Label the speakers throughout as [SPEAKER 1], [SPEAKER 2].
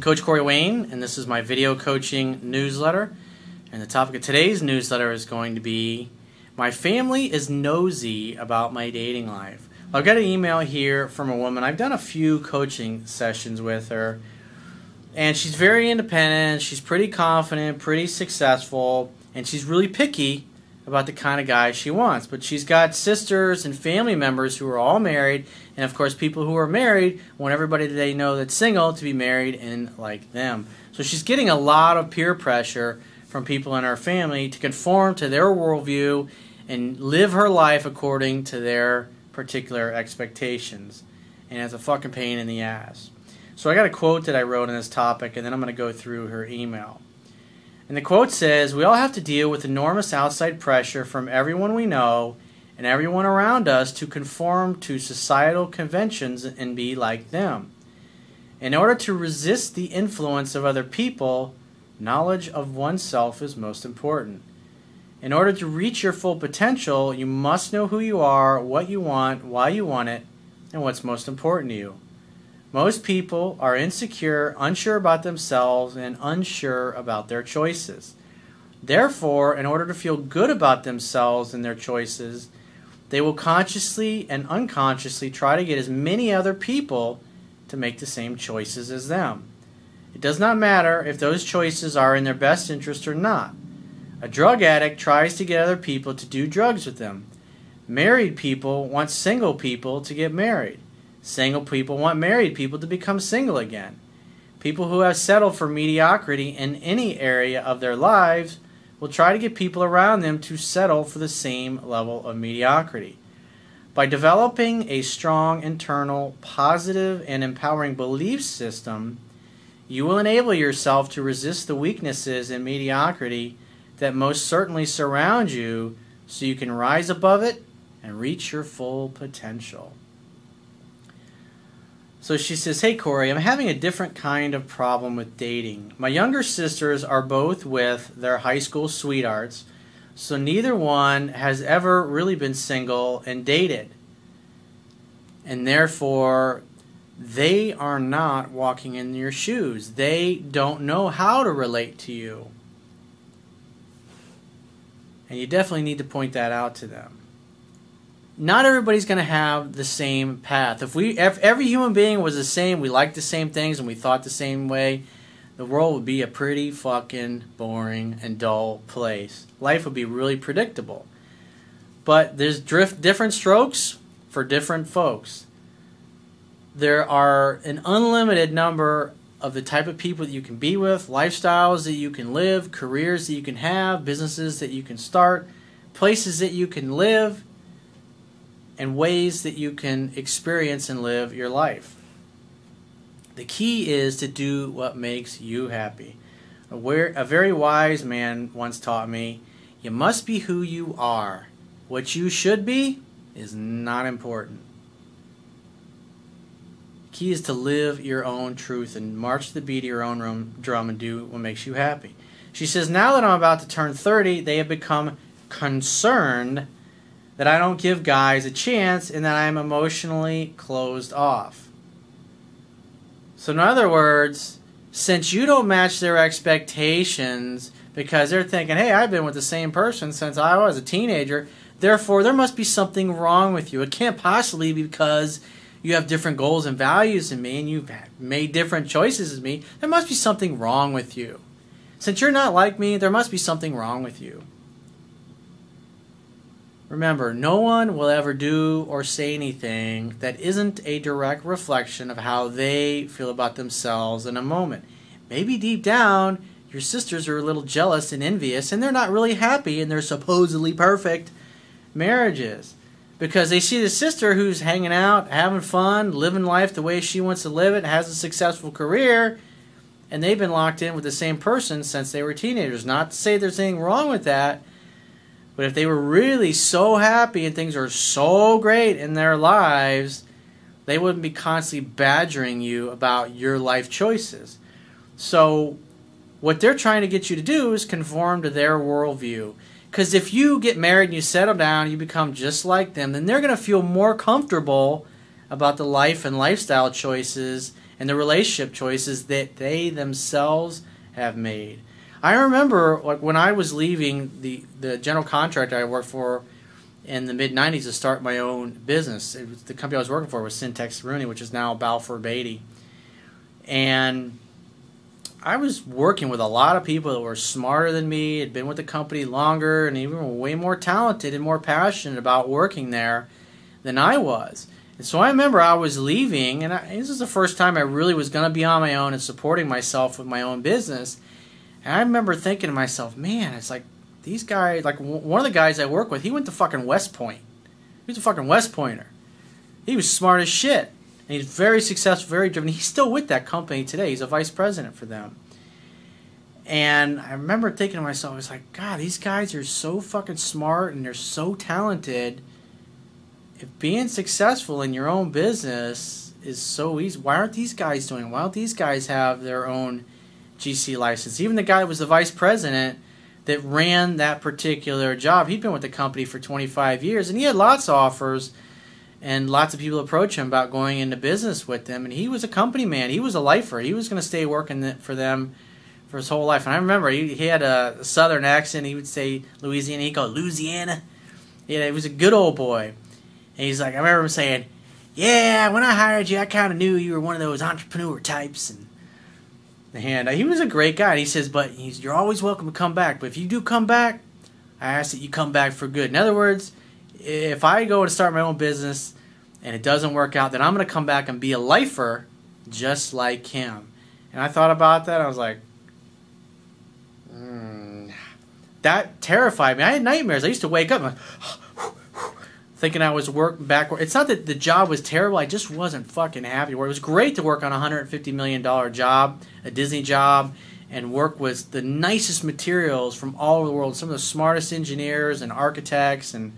[SPEAKER 1] Coach Corey Wayne, and this is my video coaching newsletter. And the topic of today's newsletter is going to be, my family is nosy about my dating life. I've got an email here from a woman. I've done a few coaching sessions with her, and she's very independent, she's pretty confident, pretty successful, and she's really picky about the kind of guy she wants. But she's got sisters and family members who are all married, and of course people who are married want everybody that they know that's single to be married and like them. So she's getting a lot of peer pressure from people in her family to conform to their worldview and live her life according to their particular expectations. And it's a fucking pain in the ass. So I got a quote that I wrote on this topic, and then I'm going to go through her email. And the quote says, "We all have to deal with enormous outside pressure from everyone we know and everyone around us to conform to societal conventions and be like them. In order to resist the influence of other people, knowledge of oneself is most important. In order to reach your full potential, you must know who you are, what you want, why you want it, and what's most important to you. Most people are insecure, unsure about themselves, and unsure about their choices. Therefore, in order to feel good about themselves and their choices, they will consciously and unconsciously try to get as many other people to make the same choices as them. It does not matter if those choices are in their best interest or not. A drug addict tries to get other people to do drugs with them. Married people want single people to get married. Single people want married people to become single again. People who have settled for mediocrity in any area of their lives will try to get people around them to settle for the same level of mediocrity. By developing a strong internal, positive, and empowering belief system, you will enable yourself to resist the weaknesses and mediocrity that most certainly surround you, so you can rise above it and reach your full potential." So she says, "Hey Corey, I'm having a different kind of problem with dating. My younger sisters are both with their high school sweethearts, so neither one has ever really been single and dated. And therefore, they are not walking in your shoes. They don't know how to relate to you. And you definitely need to point that out to them. Not everybody's going to have the same path. If every human being was the same, we liked the same things, and we thought the same way, the world would be a pretty fucking boring and dull place. Life would be really predictable. But there's different strokes for different folks. There are an unlimited number of the type of people that you can be with, lifestyles that you can live, careers that you can have, businesses that you can start, places that you can live, and ways that you can experience and live your life. The key is to do what makes you happy. A very wise man once taught me, you must be who you are. What you should be is not important. The key is to live your own truth and march to the beat of your own drum and do what makes you happy." She says, "Now that I'm about to turn 30, they have become concerned that I don't give guys a chance and that I'm emotionally closed off." So in other words, since you don't match their expectations because they're thinking, hey, I've been with the same person since I was a teenager, therefore there must be something wrong with you. It can't possibly be because you have different goals and values than me and you've made different choices as me. There must be something wrong with you. Since you're not like me, there must be something wrong with you. Remember, no one will ever do or say anything that isn't a direct reflection of how they feel about themselves in a moment. Maybe deep down, your sisters are a little jealous and envious, and they're not really happy in their supposedly perfect marriages. Because they see the sister who's hanging out, having fun, living life the way she wants to live it, has a successful career, and they've been locked in with the same person since they were teenagers. Not to say there's anything wrong with that, but if they were really so happy and things are so great in their lives, they wouldn't be constantly badgering you about your life choices. So what they're trying to get you to do is conform to their worldview. Because if you get married and you settle down, you become just like them, then they're going to feel more comfortable about the life and lifestyle choices and the relationship choices that they themselves have made. I remember like when I was leaving the general contractor I worked for in the mid-90s to start my own business. The company I was working for was Syntex Rooney, which is now Balfour Beatty. And I was working with a lot of people that were smarter than me, had been with the company longer, and even were way more talented and more passionate about working there than I was. And so I remember I was leaving, and this is the first time I really was going to be on my own and supporting myself with my own business. And I remember thinking to myself, man, it's like these guys, like one of the guys I work with, he went to fucking West Point. He was a fucking West Pointer. He was smart as shit. And he's very successful, very driven. He's still with that company today. He's a vice president for them. And I remember thinking to myself, I was like, God, these guys are so fucking smart and they're so talented. If being successful in your own business is so easy, why aren't these guys doing it? Why don't these guys have their own GC license? Even the guy that was the vice president that ran that particular job, he'd been with the company for 25 years, and he had lots of offers, and lots of people approached him about going into business with them, and he was a company man. He was a lifer. He was going to stay working for them for his whole life. And I remember he had a southern accent. He would say Louisiana. He'd go, Louisiana. Yeah, he was a good old boy. And he's like, I remember him saying, yeah, when I hired you, I kind of knew you were one of those entrepreneur types. And he was a great guy. And he says, but you're always welcome to come back. But if you do come back, I ask that you come back for good. In other words, if I go to start my own business and it doesn't work out, then I'm going to come back and be a lifer just like him. And I thought about that. I was like, that terrified me. I had nightmares. I used to wake up and thinking I was working backward. It's not that the job was terrible. I just wasn't fucking happy. It was great to work on a $150 million job, a Disney job, and work with the nicest materials from all over the world, some of the smartest engineers and architects. And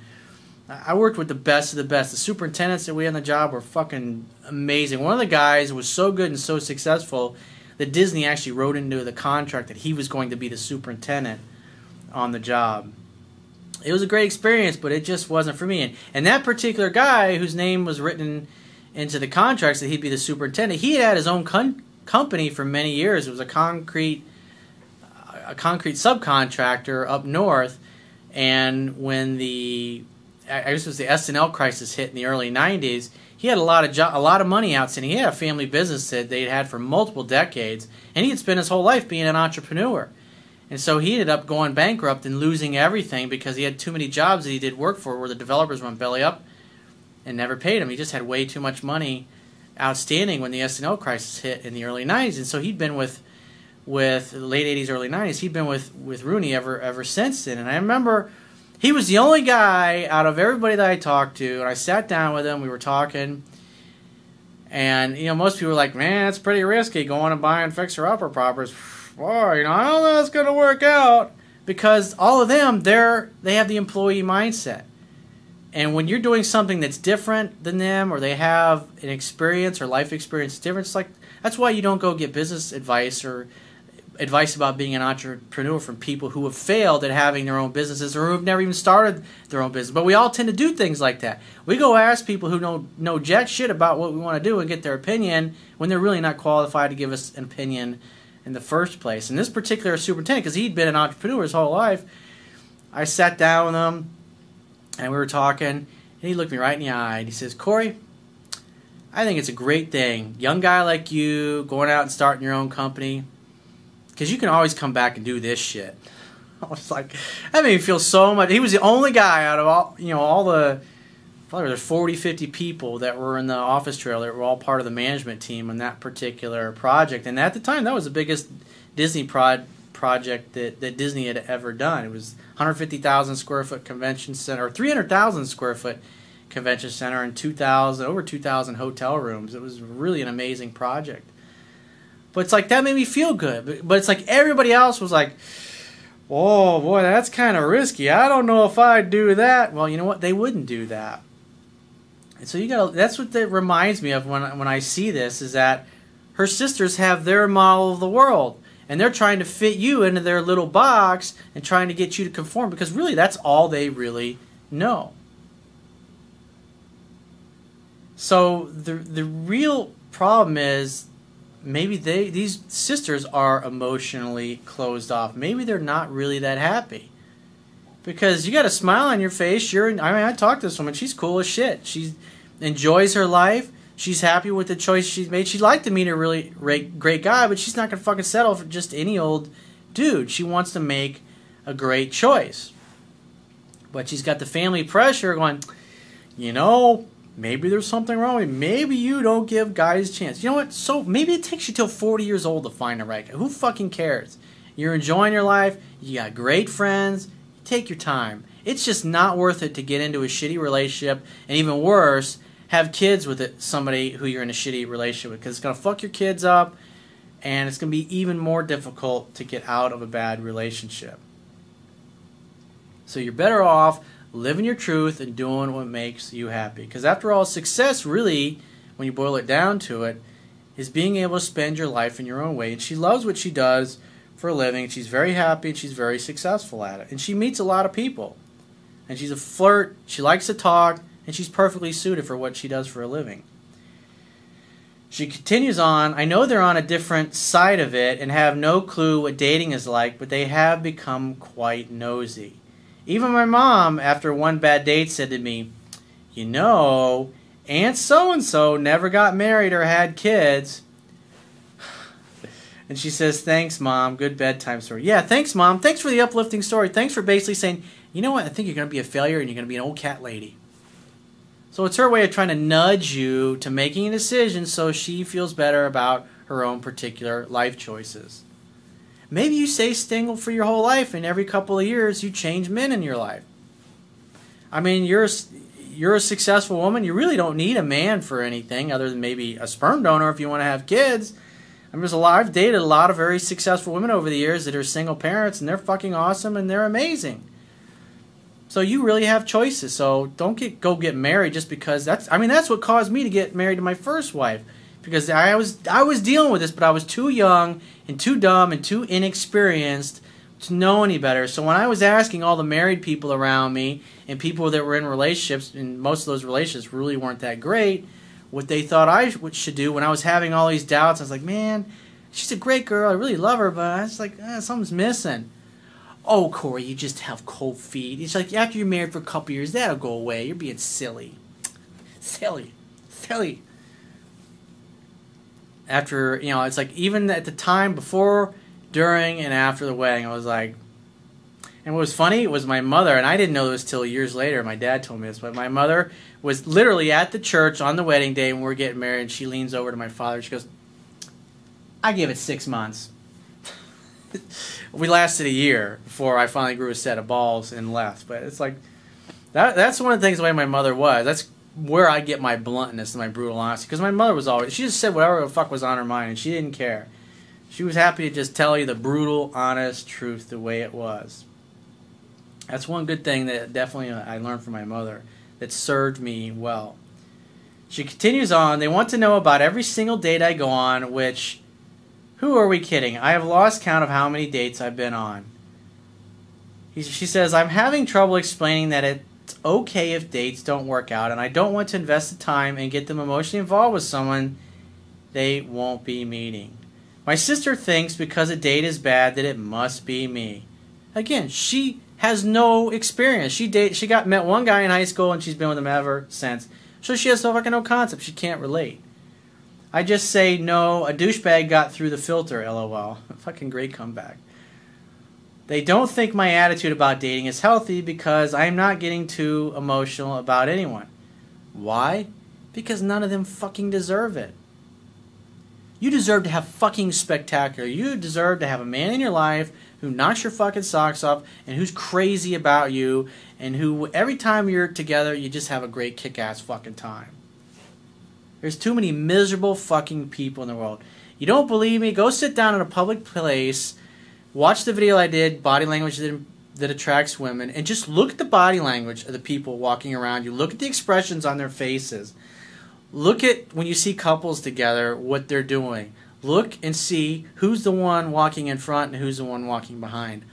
[SPEAKER 1] I worked with the best of the best. The superintendents that we had on the job were fucking amazing. One of the guys was so good and so successful that Disney actually wrote into the contract that he was going to be the superintendent on the job. It was a great experience, but it just wasn't for me. And that particular guy, whose name was written into the contracts that he'd be the superintendent, he had his own company for many years. It was a concrete subcontractor up north. And when I guess it was the S&L crisis hit in the early 90s, he had a lot of money outstanding. He had a family business that they'd had for multiple decades, and he had spent his whole life being an entrepreneur. And so he ended up going bankrupt and losing everything because he had too many jobs that he did work for where the developers went belly up and never paid him. He just had way too much money outstanding when the S&L crisis hit in the early 90s. And so he'd been with the late 80s, early 90s, he'd been with Rooney ever since then. And I remember he was the only guy out of everybody that I talked to, and I sat down with him, we were talking, and most people were like, man, it's pretty risky going and buying fixer-upper properties. Boy, I don't know it's going to work out, because all of them, they have the employee mindset. And when you're doing something that's different than them, or they have an experience or life experience different, it's like, that's why you don't go get business advice or advice about being an entrepreneur from people who have failed at having their own businesses or who have never even started their own business. But we all tend to do things like that. We go ask people who know jack shit about what we want to do and get their opinion when they're really not qualified to give us an opinion in the first place. And this particular superintendent, because he'd been an entrepreneur his whole life, I sat down with him and we were talking, and he looked me right in the eye and he says, Corey, I think it's a great thing, young guy like you, going out and starting your own company, because you can always come back and do this shit. I was like, that made me feel so much. He was the only guy out of all the, probably there's 40, 50 people that were in the office trailer that were all part of the management team on that particular project. And at the time, that was the biggest Disney project that Disney had ever done. It was 150,000 square foot convention center, or 300,000 square foot convention center, and over 2,000 hotel rooms. It was really an amazing project. But it's like, that made me feel good. But it's like everybody else was like, oh boy, that's kind of risky. I don't know if I'd do that. Well, you know what? They wouldn't do that. And so that's what that reminds me of when I see this, is that her sisters have their model of the world. And they're trying to fit you into their little box and trying to get you to conform, because really that's all they really know. So the real problem is maybe these sisters are emotionally closed off. Maybe they're not really that happy. Because you got a smile on your face. I talked to this woman. She's cool as shit. She enjoys her life. She's happy with the choice she's made. She'd like to meet a really great guy, but she's not going to fucking settle for just any old dude. She wants to make a great choice. But she's got the family pressure going, you know, maybe there's something wrong with you. Maybe you don't give guys a chance. You know what? So maybe it takes you till 40 years old to find the right guy. Who fucking cares? You're enjoying your life. You got great friends. Take your time. It's just not worth it to get into a shitty relationship, and even worse, have kids with somebody who you're in a shitty relationship with, because it's going to fuck your kids up, and it's going to be even more difficult to get out of a bad relationship. So you're better off living your truth and doing what makes you happy. Because after all, success really, when you boil it down to it, is being able to spend your life in your own way. And she loves what she does for a living. She's very happy and she's very successful at it. And she meets a lot of people. And she's a flirt. She likes to talk. And she's perfectly suited for what she does for a living. She continues on, I know they're on a different side of it and have no clue what dating is like, but they have become quite nosy. Even my mom, after one bad date, said to me, you know, Aunt so-and-so never got married or had kids. And she says, thanks, Mom. Good bedtime story. Yeah, thanks, Mom. Thanks for the uplifting story. Thanks for basically saying, you know what, I think you're going to be a failure and you're going to be an old cat lady. So it's her way of trying to nudge you to making a decision so she feels better about her own particular life choices. Maybe you stay single for your whole life and every couple of years you change men in your life. I mean, you're a successful woman. You really don't need a man for anything other than maybe a sperm donor if you want to have kids. I mean, I've dated a lot of very successful women over the years that are single parents, and they're fucking awesome and they're amazing. So you really have choices. So don't go get married just because that's what caused me to get married to my first wife, because I was dealing with this, but I was too young and too dumb and too inexperienced to know any better. So when I was asking all the married people around me and people that were in relationships, and most of those relationships really weren't that great, what they thought I should do, when I was having all these doubts, I was like, man, she's a great girl, I really love her, but I was like, something's missing. Oh, Corey, you just have cold feet. It's like, after you're married for a couple years, that'll go away. You're being silly. Silly. After, it's like, even at the time before, during, and after the wedding, I was like, and what was funny was my mother, and I didn't know this till years later, my dad told me this, but my mother was literally at the church on the wedding day when we were getting married, and she leans over to my father, she goes, I give it 6 months. We lasted a year before I finally grew a set of balls and left. But it's like, that's one of the things the way my mother was. That's where I get my bluntness and my brutal honesty. Because my mother was always, she just said whatever the fuck was on her mind, and she didn't care. She was happy to just tell you the brutal, honest truth the way it was. That's one good thing that definitely I learned from my mother that served me well. She continues on, they want to know about every single date I go on, which, who are we kidding? I have lost count of how many dates I've been on. She says, I'm having trouble explaining that it's okay if dates don't work out, and I don't want to invest the time and get them emotionally involved with someone they won't be meeting. My sister thinks because a date is bad that it must be me. Again, she has no experience. She met one guy in high school and she's been with him ever since. So she has no concept. She can't relate. I just say, no, a douchebag got through the filter, LOL. Fucking great comeback. They don't think my attitude about dating is healthy because I'm not getting too emotional about anyone. Why? Because none of them fucking deserve it. You deserve to have fucking spectacular. You deserve to have a man in your life who knocks your fucking socks off and who's crazy about you and who every time you're together you just have a great kick-ass fucking time. There's too many miserable fucking people in the world. You don't believe me? Go sit down in a public place, watch the video I did, Body Language that Attracts Women, and just look at the body language of the people walking around you. Look at the expressions on their faces. Look at, when you see couples together, what they're doing. Look and see who's the one walking in front and who's the one walking behind.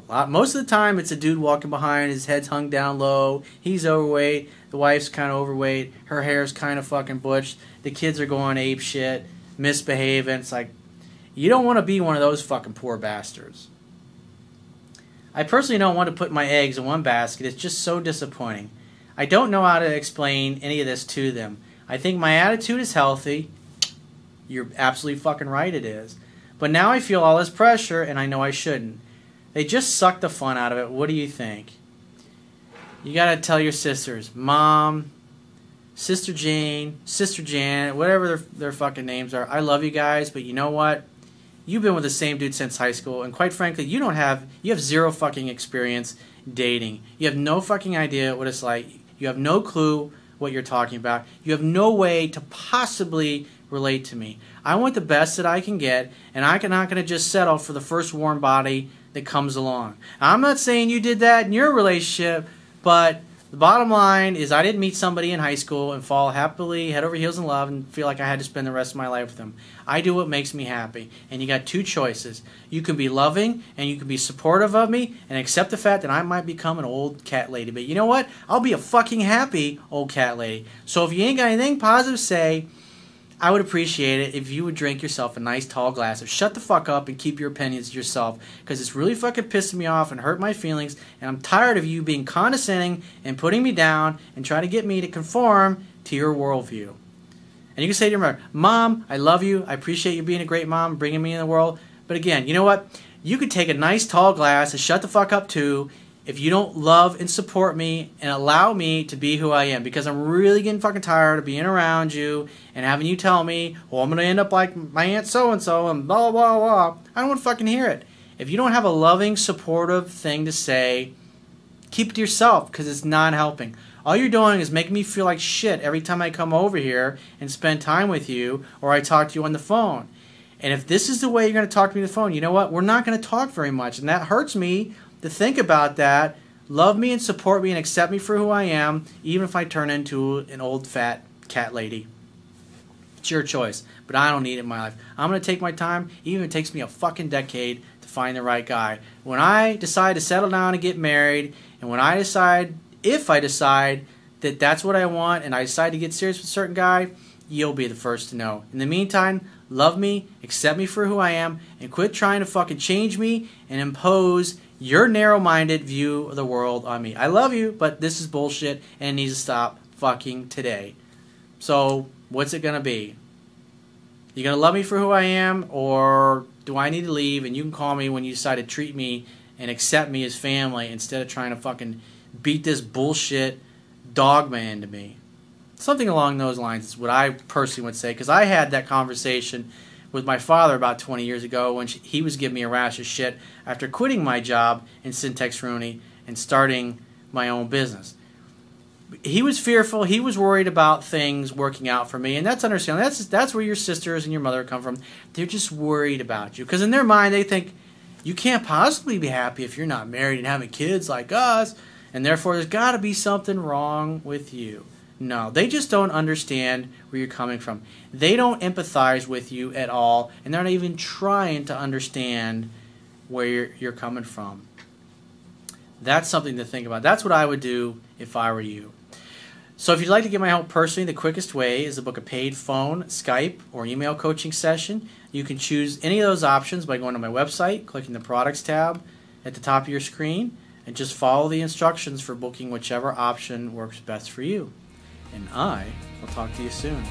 [SPEAKER 1] Most of the time, it's a dude walking behind, his head's hung down low, he's overweight, the wife's kind of overweight, her hair's kind of fucking butched, the kids are going ape shit. misbehaving. It's like, you don't want to be one of those fucking poor bastards. I personally don't want to put my eggs in one basket. It's just so disappointing. I don't know how to explain any of this to them. I think my attitude is healthy. You're absolutely fucking right, it is. But now I feel all this pressure, and I know I shouldn't. They just suck the fun out of it. What do you think? You gotta tell your sisters, Mom, Sister Jane, Sister Janet, whatever their fucking names are. I love you guys, but you know what? You've been with the same dude since high school, and quite frankly, you have zero fucking experience dating. You have no fucking idea what it's like. You have no clue what you're talking about. You have no way to possibly relate to me. I want the best that I can get, and I'm not going to just settle for the first warm body that comes along. I'm not saying you did that in your relationship, but the bottom line is I didn't meet somebody in high school and fall happily head over heels in love and feel like I had to spend the rest of my life with them. I do what makes me happy. And you got two choices. You can be loving and you can be supportive of me and accept the fact that I might become an old cat lady. But you know what? I'll be a fucking happy old cat lady. So if you ain't got anything positive to say, I would appreciate it if you would drink yourself a nice tall glass of shut the fuck up and keep your opinions to yourself, because it's really fucking pissing me off and hurt my feelings, and I'm tired of you being condescending and putting me down and trying to get me to conform to your worldview. And you can say to your mother, Mom, I love you, I appreciate you being a great mom, bringing me in the world, but again, you know what? You could take a nice tall glass and shut the fuck up too if you don't love and support me and allow me to be who I am, because I'm really getting fucking tired of being around you and having you tell me, well, I'm going to end up like my Aunt so-and-so and blah, blah, blah. I don't want to fucking hear it. If you don't have a loving, supportive thing to say, keep it to yourself, because it's not helping. All you're doing is making me feel like shit every time I come over here and spend time with you or I talk to you on the phone. And if this is the way you're going to talk to me on the phone, you know what? We're not going to talk very much, and that hurts me to think about that. Love me and support me and accept me for who I am, even if I turn into an old fat cat lady. It's your choice, but I don't need it in my life. I'm going to take my time, even if it takes me a fucking decade to find the right guy. When I decide to settle down and get married, and when I decide, if I decide that that's what I want, and I decide to get serious with a certain guy, you'll be the first to know. In the meantime, love me, accept me for who I am, and quit trying to fucking change me and impose your narrow-minded view of the world on me. I love you, but this is bullshit and it needs to stop fucking today. So, what's it going to be? You going to love me for who I am, or do I need to leave and you can call me when you decide to treat me and accept me as family instead of trying to fucking beat this bullshit dogma into me? Something along those lines is what I personally would say, because I had that conversation with my father about 20 years ago when he was giving me a rash of shit after quitting my job in Syntax Rooney and starting my own business. He was fearful. He was worried about things working out for me, and that's understandable. That's where your sisters and your mother come from. They're just worried about you, because in their mind they think you can't possibly be happy if you're not married and having kids like us, and therefore there's got to be something wrong with you. No, they just don't understand where you're coming from. They don't empathize with you at all, and they're not even trying to understand where you're coming from. That's something to think about. That's what I would do if I were you. So if you'd like to get my help personally, the quickest way is to book a paid phone, Skype, or email coaching session. You can choose any of those options by going to my website, clicking the Products tab at the top of your screen, and just follow the instructions for booking whichever option works best for you. And I will talk to you soon.